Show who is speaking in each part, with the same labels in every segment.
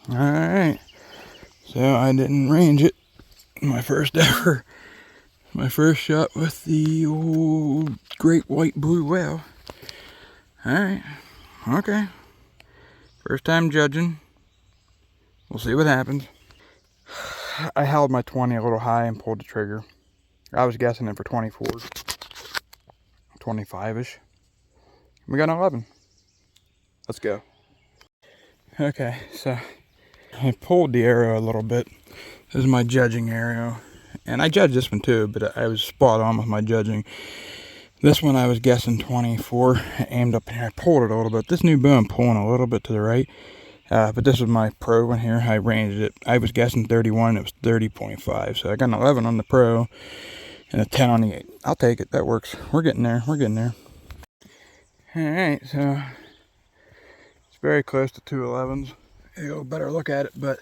Speaker 1: Alright, so I didn't range it. My first ever, my first shot with the old great white blue whale. Alright, okay. First time judging. We'll see what happens. I held my 20 a little high and pulled the trigger. I was guessing it for 24, 25-ish. We got an 11. Let's go. Okay, so I pulled the arrow a little bit. This is my judging arrow. And I judged this one too, but I was spot on with my judging. This one I was guessing 24. I aimed up here. I pulled it a little bit. This new bow I'm pulling a little bit to the right. But this was my pro one here. I ranged it. I was guessing 31. It was 30.5. So I got an 11 on the pro and a 10 on the 8. I'll take it. That works. We're getting there. We're getting there. Alright, so it's very close to 211s. You'll better look at it, but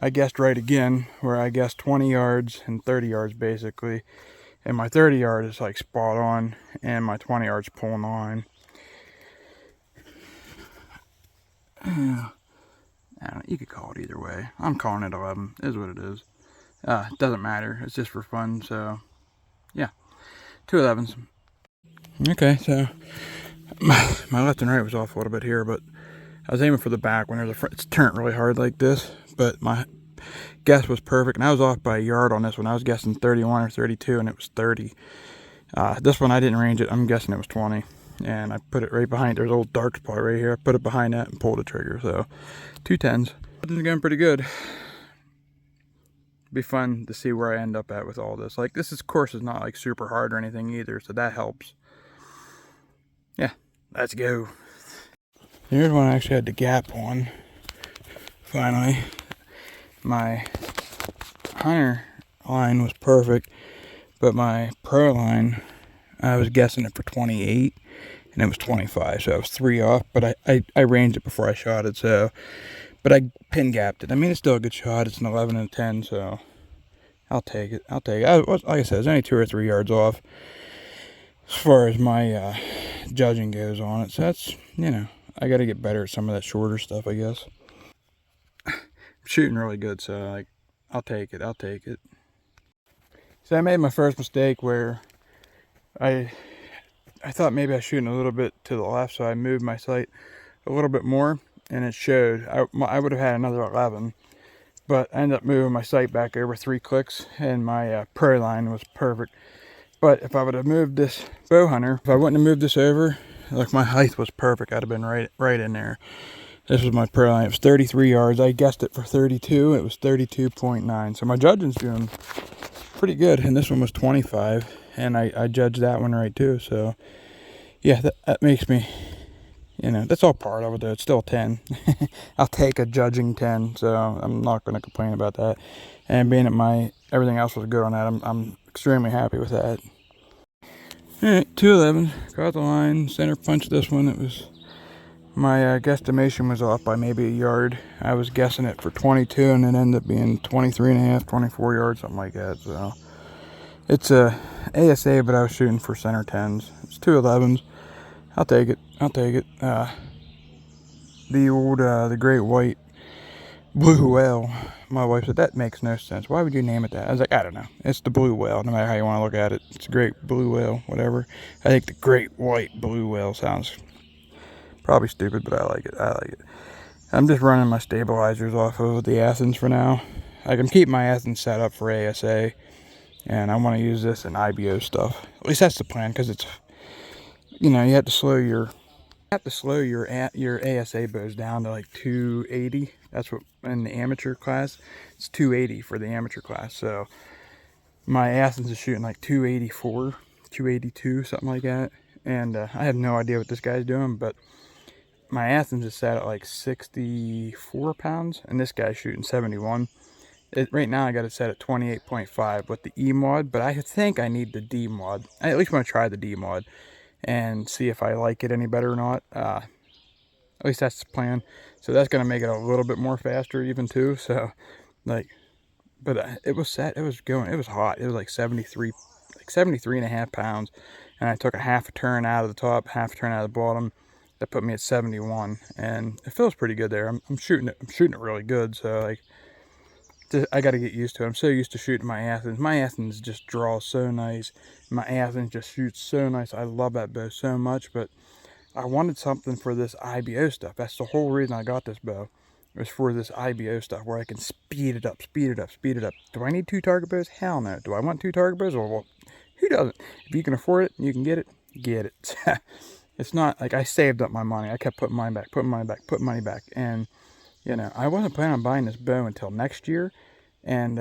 Speaker 1: I guessed right again, where I guessed 20 yards and 30 yards basically. And my 30 yard is like spot on, and my 20 yards pulling line. I don't know, you could call it either way. I'm calling it 11. It is what it is. It doesn't matter. It's just for fun. So, yeah, 2 11s. Okay, so my left and right was off a little bit here, but I was aiming for the back when there's a front. It's turned really hard like this, but my guess was perfect, and I was off by a yard on this one. I was guessing 31 or 32, and it was 30. This one I didn't range it. I'm guessing it was 20, and I put it right behind. There's a little dark spot right here. I put it behind that and pulled the trigger. So 2 10s. This is going pretty good. Be fun to see where I end up at with all this. Like, this course is not like super hard or anything either, so that helps. Yeah, let's go. Here's one I actually had the gap on. Finally, my hunter line was perfect, but my pro line, I was guessing it for 28, and it was 25, so I was 3 off. But I ranged it before I shot it, so. But I pin gapped it. I mean, it's still a good shot. It's an 11 and a 10, so I'll take it. I'll take it. Like I said, it's only 2 or 3 yards off as far as my judging goes on it. So that's, you know, I got to get better at some of that shorter stuff, I guess. I'm shooting really good, so like, I'll take it. I'll take it. So I made my first mistake where I thought maybe I was shooting a little bit to the left, so I moved my sight a little bit more, and it showed. I would have had another 11, but I ended up moving my sight back over 3 clicks, and my pro line was perfect. But if I would have moved this bow hunter, if I wouldn't have moved this over, like, my height was perfect. I'd have been right in there. This was my pro line. It was 33 yards. I guessed it for 32. It was 32.9. So my judging's doing pretty good. And this one was 25. And I judged that one right too. So, yeah, that makes me, you know, that's all part of it though. It's still 10. I'll take a judging 10. So I'm not going to complain about that. And being that everything else was good on that, I'm extremely happy with that. Alright, 2 11s. Got the line. Center punched this one. It was, my guesstimation was off by maybe a yard. I was guessing it for 22, and it ended up being 23 and a half, 24 yards, something like that. So it's a ASA, but I was shooting for center 10s. It's 2 11s. I'll take it. I'll take it. The old, the great white blue whale. My wife said, that makes no sense. Why would you name it that? I was like, I don't know. It's the blue whale, no matter how you want to look at it. It's a great blue whale, whatever. I think the great white blue whale sounds probably stupid, but I like it. I like it. I'm just running my stabilizers off of the Athens for now. I can keep my Athens set up for ASA, and I want to use this in IBO stuff. At least that's the plan, because it's, you know, you have to slow your ASA bows down to like 280. That's what in the amateur class. It's 280 for the amateur class. So my Athens is shooting like 284, 282, something like that. And I have no idea what this guy's doing, but my Athens is set at like 64 pounds, and this guy's shooting 71. Right now I got it set at 28.5 with the E mod, but I think I need the D mod. I at least want to try the D mod and see if I like it any better or not. At least that's the plan. So that's going to make it a little bit more faster even too. So, like, but it was set. It was going. It was hot. It was like 73 and a half pounds. And I took a half a turn out of the top, half a turn out of the bottom. That put me at 71, and it feels pretty good there. I'm shooting it really good. So like, I got to get used to it. I'm so used to shooting my Athens. My Athens just draws so nice. My Athens just shoots so nice. I love that bow so much, but I wanted something for this IBO stuff. That's the whole reason I got this bow. It was for this IBO stuff where I can speed it up, speed it up, speed it up. Do I need 2 target bows? Hell no. Do I want 2 target bows? Well, who doesn't? If you can afford it and you can get it, get it. It's not like I saved up my money. I kept putting money back, putting money back, putting money back. And, you know, I wasn't planning on buying this bow until next year. And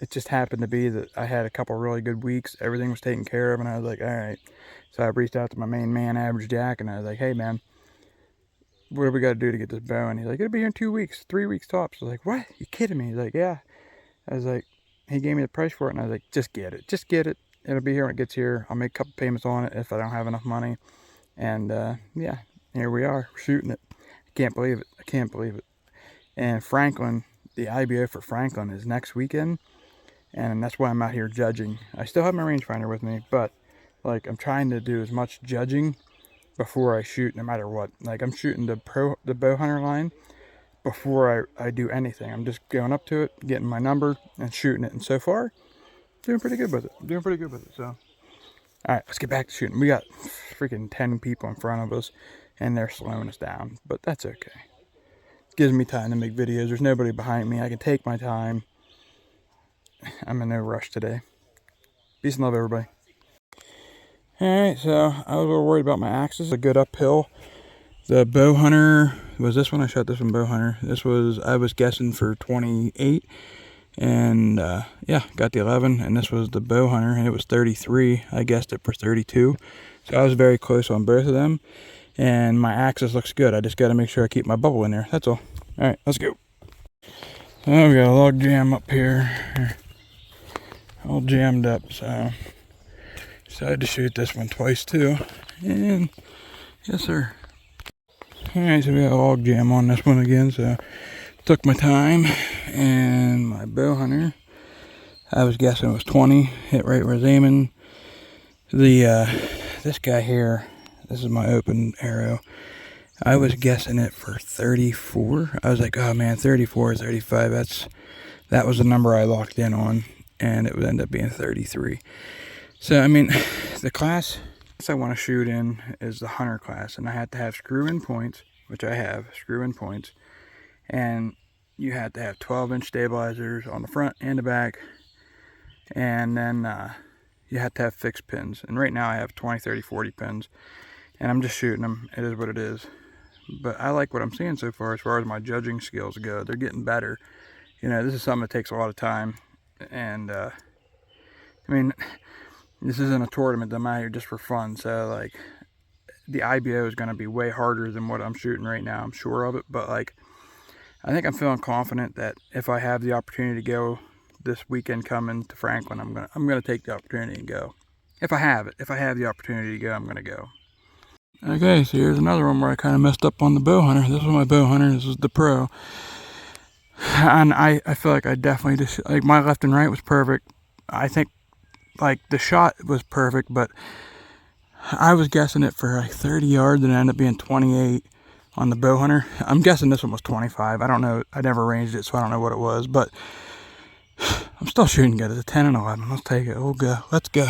Speaker 1: it just happened to be that I had a couple really good weeks. Everything was taken care of. And I was like, all right. So I reached out to my main man, Average Jack. And I was like, hey, man, what do we got to do to get this bow? And he's like, it'll be here in 2 weeks, 3 weeks tops. I was like, what? You kidding me? He's like, yeah. I was like, he gave me the price for it. And I was like, just get it. Just get it. It'll be here when it gets here. I'll make a couple payments on it if I don't have enough money. And yeah, here we are. We're shooting it. I can't believe it. I can't believe it. And Franklin, the IBO for Franklin is next weekend. And that's why I'm out here judging. I still have my rangefinder with me, but like I'm trying to do as much judging before I shoot, no matter what. Like I'm shooting the bow hunter line before I do anything. I'm just going up to it, getting my number, and shooting it. And so far, doing pretty good with it. Doing pretty good with it. So, all right, let's get back to shooting. We got freaking 10 people in front of us, and they're slowing us down. But that's okay. Gives me time to make videos. There's nobody behind me. I can take my time. I'm in no rush today. Peace and love, everybody. Alright, so I was a little worried about my axis. A good uphill. The bow hunter, was this one? I shot this one bow hunter. This was, I was guessing for 28. And yeah, got the 11. And this was the bow hunter, and it was 33. I guessed it for 32. So I was very close on both of them. And my axis looks good. I just got to make sure I keep my bubble in there. That's all. Alright, let's go. Oh, we got a log jam up here. All jammed up, so decided to shoot this one twice too. And yes, sir. Alright, so we got a log jam on this one again, so took my time. And my bow hunter, I was guessing it was 20, hit right where I was aiming. This guy here, this is my open arrow, I was guessing it for 34. I was like, oh man, 34, 35, that was the number I locked in on, and it would end up being 33. So, I mean, the class I want to shoot in is the hunter class, and I have to have screw-in points, which I have, screw-in points, and you have to have 12-inch stabilizers on the front and the back, and then you have to have fixed pins. And right now I have 20, 30, 40 pins, and I'm just shooting them. It is what it is. But I like what I'm seeing so far as my judging skills go. They're getting better. You know, this is something that takes a lot of time. And, I mean, this isn't a tournament. I'm out here just for fun. So, like, the IBO is going to be way harder than what I'm shooting right now. I'm sure of it. But, like, I think I'm feeling confident that if I have the opportunity to go this weekend coming to Franklin, I'm gonna take the opportunity and go. If I have it. If I have the opportunity to go, I'm going to go. Okay, so here's another one where I kind of messed up on the bow hunter. This was my bow hunter. This was the pro. And I feel like I definitely just, like, my left and right was perfect. I think, like, the shot was perfect, but I was guessing it for like 30 yards and it ended up being 28 on the bow hunter. I'm guessing this one was 25. I don't know. I never ranged it, so I don't know what it was, but I'm still shooting good. It's a 10 and 11. Let's take it. We'll go. Let's go.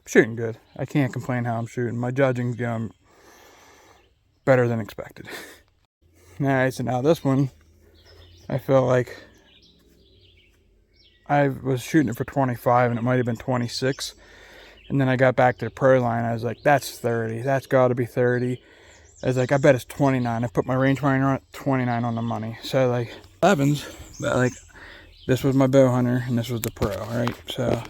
Speaker 1: Shooting good. I can't complain how I'm shooting. My judging's going better than expected. Alright, so now this one, I feel like I was shooting it for 25 and it might have been 26. And then I got back to the pro line. I was like, that's 30. That's got to be 30. I was like, I bet it's 29. I put my rangefinder on it, 29 on the money. So, like, 11s, but, like, this was my bow hunter and this was the pro, right? So,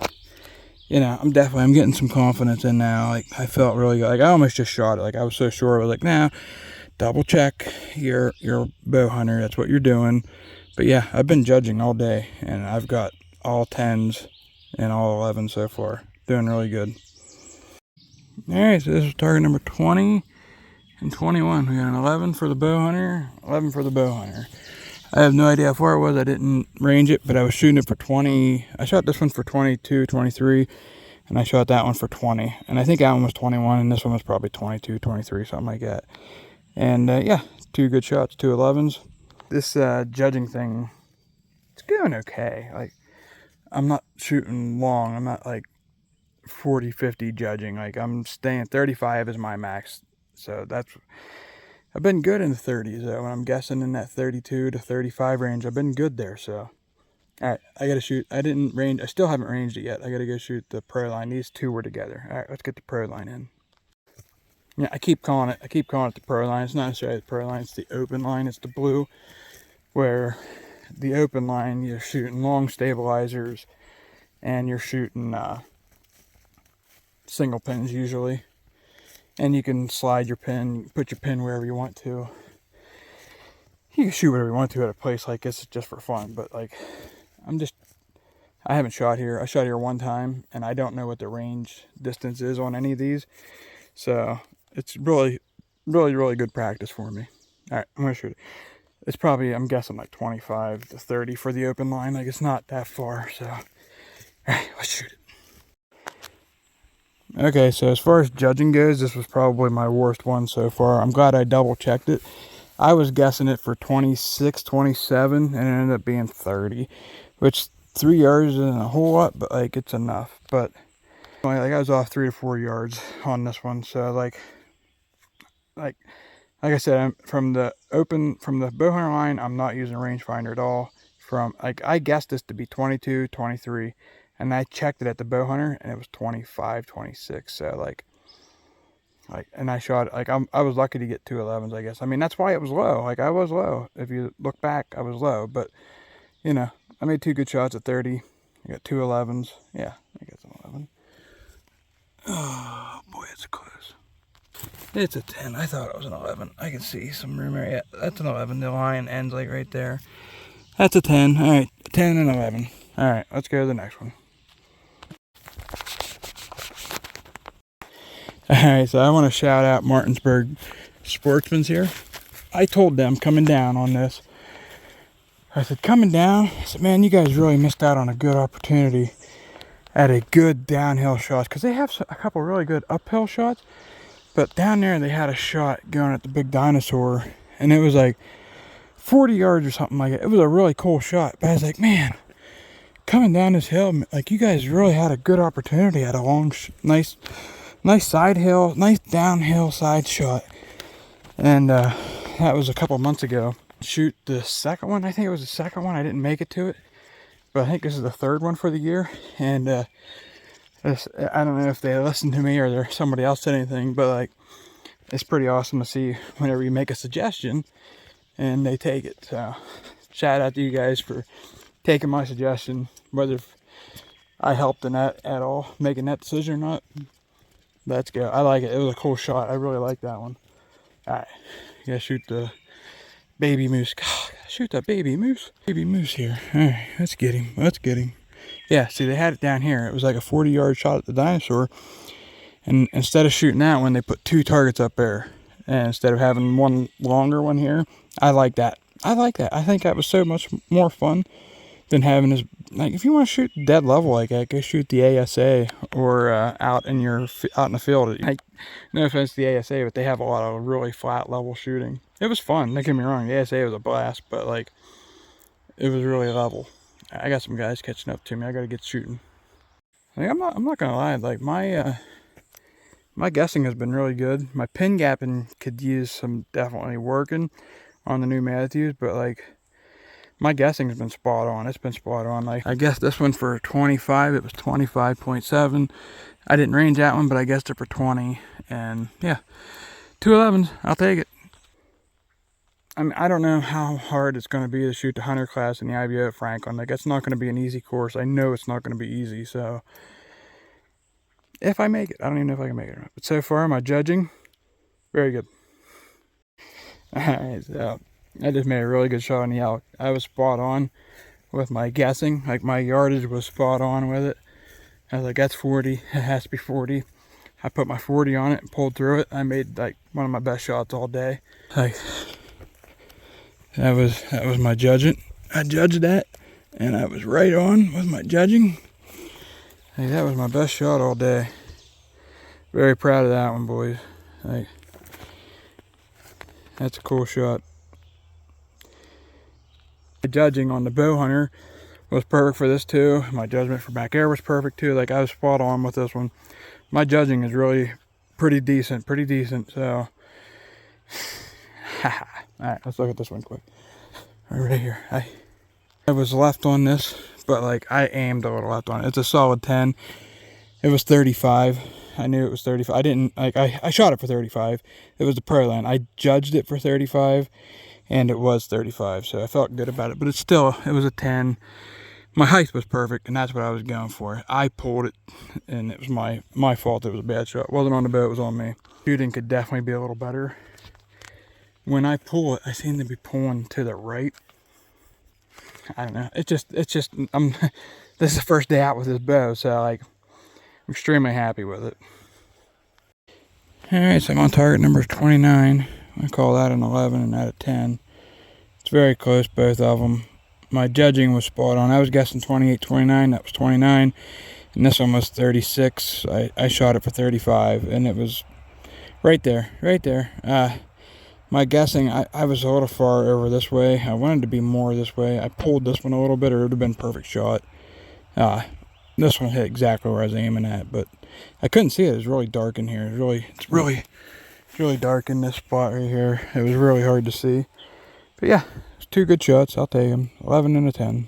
Speaker 1: you know, I'm getting some confidence in now. Like, I felt really good. Like, I almost just shot it. Like, I was so sure. I was like, nah, double check your bow hunter. That's what you're doing. But yeah, I've been judging all day, and I've got all 10s and all 11s so far. Doing really good. Alright, so this is target number 20 and 21. We got an 11 for the bow hunter, 11 for the bow hunter. I have no idea how far it was. I didn't range it, but I was shooting it for 20. I shot this one for 22, 23, and I shot that one for 20. And I think that one was 21, and this one was probably 22, 23, something like that. And yeah, 2 good shots, 2 11s. This judging thing, it's going okay. Like, I'm not shooting long. I'm not like 40, 50 judging. Like, I'm staying 35 is my max. So I've been good in the 30s though. When I'm guessing in that 32 to 35 range, I've been good there. So, all right, I gotta shoot. I still haven't ranged it yet. I gotta go shoot the pro line. These two were together. All right, let's get the pro line in. Yeah, I keep calling it the pro line. It's not necessarily the pro line. It's the open line. It's the blue, where the open line, you're shooting long stabilizers, and you're shooting single pins usually, and you can slide your pin, put your pin wherever you want to. You can shoot whatever you want to at a place like this just for fun, but like, I haven't shot here. I shot here one time, and I don't know what the range distance is on any of these, so it's really, really, really good practice for me. All right, I'm gonna shoot it. It's probably, I'm guessing, like 25 to 30 for the open line. Like, it's not that far, so all right, let's shoot it. Okay, so as far as judging goes, this was probably my worst one so far. I'm glad I double checked it. I was guessing it for 26, 27, and it ended up being 30, which 3 yards isn't a whole lot, but like, it's enough. But like, I was off 3 to 4 yards on this one, so like I said, I'm from the bow hunter line, I'm not using a rangefinder at all. I guessed this to be 22, 23, and I checked it at the bow hunter, and it was 25, 26. So and I shot, I was lucky to get 2 11s, I guess. I mean, that's why it was low. Like, I was low. If you look back, I was low, but you know, I made 2 good shots at 30. I got 2 11s. Yeah, I got an 11. Oh boy, it's close. It's a 10. I thought it was an 11. I can see some room there. Yeah, that's an 11. The line ends like right there. That's a 10. All right, 10 and 11. All right, let's go to the next one. All right, so I want to shout out Martinsburg Sportsman's here. I told them coming down on this. I said, coming down, I said, man, you guys really missed out on a good opportunity at a good downhill shot, because they have a couple really good uphill shots. But down there, they had a shot going at the big dinosaur, and it was like 40 yards or something like that. It was a really cool shot. But I was like, man, coming down this hill, like, you guys really had a good opportunity at a long, nice side hill, nice downhill side shot. And that was a couple months ago. Shoot the second one. I think it was the second one. I didn't make it to it, but I think this is the third one for the year. And I don't know if they listened to me or there's somebody else said anything, but like, it's pretty awesome to see whenever you make a suggestion and they take it. So shout out to you guys for taking my suggestion, whether I helped in that at all, making that decision or not. Let's go. I like it. It was a cool shot. I really like that one. All right, gotta shoot the baby moose. God, shoot that baby moose. Baby moose here. All right, let's get him. Let's get him. Yeah, see, they had it down here. It was like a 40-yard shot at the dinosaur. And instead of shooting that one, they put 2 targets up there. And instead of having one longer one here, I like that. I like that. I think that was so much more fun than having this. Like, if you want to shoot dead level like that, go shoot the ASA or out in the field. Like, no offense to the ASA, but they have a lot of really flat level shooting. It was fun. Don't get me wrong. The ASA was a blast, but like, it was really level. I got some guys catching up to me. I got to get shooting. Like, I'm not gonna lie. Like, my guessing has been really good. My pin gapping could use some definitely working on the new Mathews, but like, my guessing has been spot on. It's been spot on. Like, I guessed this one for 25. It was 25.7. I didn't range that one, but I guessed it for 20. And yeah, 2 11s. I'll take it. I mean, I don't know how hard it's going to be to shoot the hunter class in the IBO at Franklin. Like, it's not going to be an easy course. I know it's not going to be easy. So, if I make it, I don't even know if I can make it or not. But so far, my judging, very good. Alright, so I just made a really good shot on the elk. I was spot on with my guessing. Like, my yardage was spot on with it. I was like, that's 40. It has to be 40. I put my 40 on it and pulled through it. I made like one of my best shots all day. Like, that was my judging. I judged that, and I was right on with my judging. Hey, that was my best shot all day. Very proud of that one, boys. Like, that's a cool shot. The judging on the bow hunter was perfect for this too. My judgment for back air was perfect too. Like, I was spot on with this one. My judging is really pretty decent, so. Alright, let's look at this one quick. Right here. I was left on this, but like I aimed a little left on it. It's a solid 10. It was 35. I knew it was 35. I didn't like I shot it for 35. It was the pro land. I judged it for 35 and it was 35. So I felt good about it, but it was a 10. My height was perfect and that's what I was going for. I pulled it and it was my fault. It was a bad shot. It wasn't on the boat, it was on me. Shooting could definitely be a little better. When I pull it, I seem to be pulling to the right. I don't know. It's just this is the first day out with this bow, so like I'm extremely happy with it. Alright, so I'm on target number 29. I call that an 11 and that a 10. It's very close, both of them. My judging was spot on. I was guessing 28, 29. That was 29. And this one was 36. I shot it for 35, and it was right there. My guessing, I was a little far over this way. I wanted to be more this way. I pulled this one a little bit, or it would have been a perfect shot. This one hit exactly where I was aiming at, but I couldn't see it. It was really dark in here. It's really dark in this spot right here. It was really hard to see. But yeah, it's 2 good shots. I'll take them. 11 and a 10.